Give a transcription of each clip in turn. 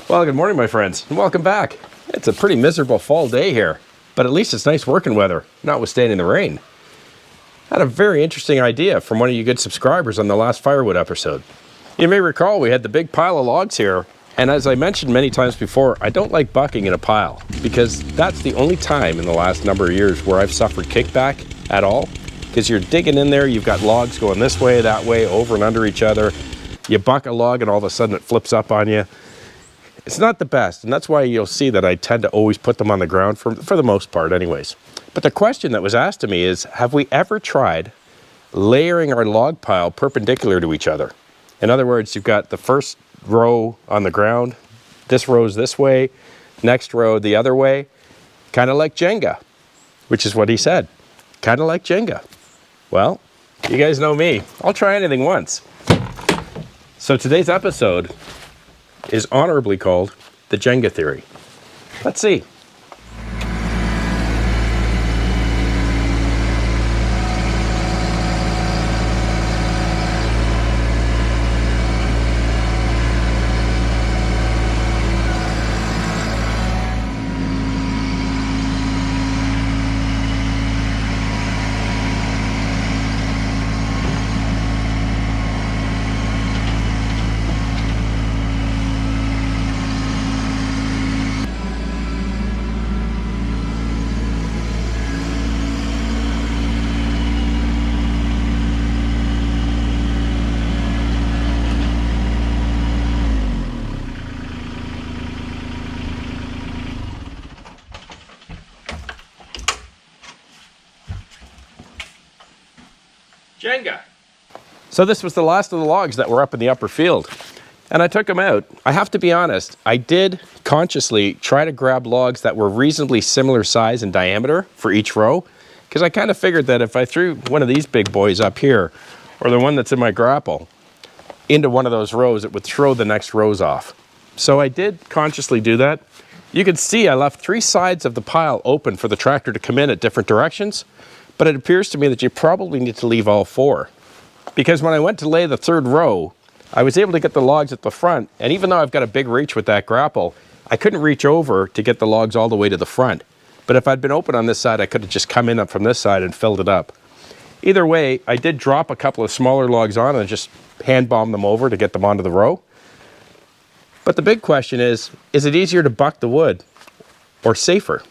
Well, good morning, my friends, and welcome back. It's a pretty miserable fall day here, but at least it's nice working weather, notwithstanding the rain. I had a very interesting idea from one of you good subscribers on the last Firewood episode. You may recall we had the big pile of logs here, and as I mentioned many times before, I don't like bucking in a pile, because that's the only time in the last number of years where I've suffered kickback at all, because you're digging in there, you've got logs going this way, that way, over and under each other. You buck a log and all of a sudden it flips up on you. It's not the best, and that's why you'll see that I tend to always put them on the ground for the most part anyways. But the question that was asked to me is, have we ever tried layering our log pile perpendicular to each other? In other words, you've got the first row on the ground, this row's this way, next row the other way, kind of like Jenga, which is what he said, kind of like Jenga. Well, you guys know me, I'll try anything once. So today's episode is honorably called the Jenga Theory. Let's see. Jenga. So this was the last of the logs that were up in the upper field, and I took them out. I have to be honest, I did consciously try to grab logs that were reasonably similar size and diameter for each row, because I kind of figured that if I threw one of these big boys up here, or the one that's in my grapple, into one of those rows, it would throw the next rows off. So I did consciously do that. You can see I left 3 sides of the pile open for the tractor to come in at different directions, but it appears to me that you probably need to leave all 4. Because when I went to lay the 3rd row, I was able to get the logs at the front, and even though I've got a big reach with that grapple, I couldn't reach over to get the logs all the way to the front. But if I'd been open on this side, I could have just come in up from this side and filled it up. Either way, I did drop a couple of smaller logs on and just hand bomb them over to get them onto the row. But the big question is it easier to buck the wood or safer?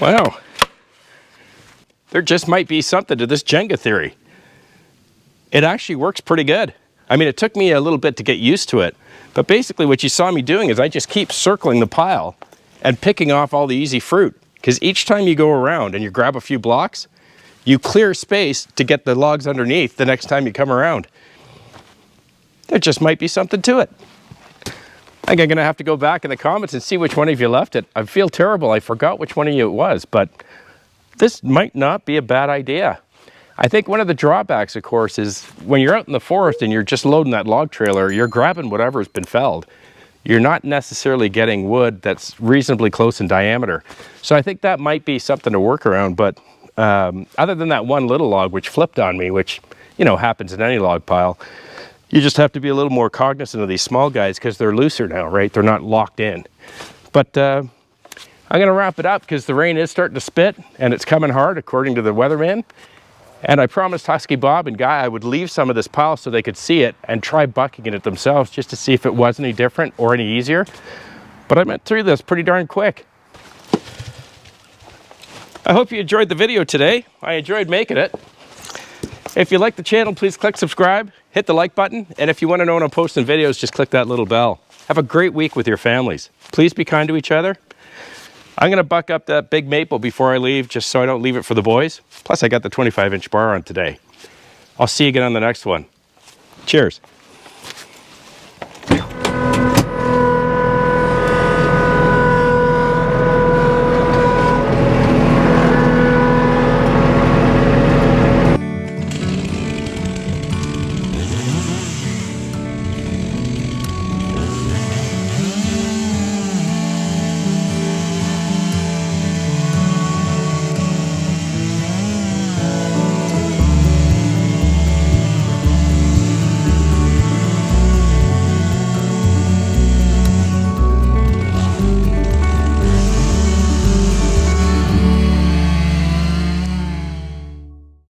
Wow. There just might be something to this Jenga theory. It actually works pretty good. I mean, it took me a little bit to get used to it, but basically what you saw me doing is I just keep circling the pile and picking off all the easy fruit, because each time you go around and you grab a few blocks, you clear space to get the logs underneath the next time you come around. There just might be something to it. I think I'm going to have to go back in the comments and see which one of you left it. I feel terrible. I forgot which one of you it was, but this might not be a bad idea. I think one of the drawbacks, of course, is when you're out in the forest and you're just loading that log trailer, you're grabbing whatever's been felled. You're not necessarily getting wood that's reasonably close in diameter. So I think that might be something to work around, but other than that one little log which flipped on me, which, you know, happens in any log pile, you just have to be a little more cognizant of these small guys because they're looser now, right? They're not locked in. But I'm going to wrap it up because the rain is starting to spit and it's coming hard according to the weatherman. And I promised Husky Bob and Guy I would leave some of this pile so they could see it and try bucking it themselves just to see if it was any different or any easier. But I went through this pretty darn quick. I hope you enjoyed the video today. I enjoyed making it. If you like the channel, please click subscribe, hit the like button, and if you want to know when I'm posting videos, just click that little bell. Have a great week with your families. Please be kind to each other. I'm going to buck up that big maple before I leave, just so I don't leave it for the boys. Plus, I got the 25-inch bar on today. I'll see you again on the next one. Cheers.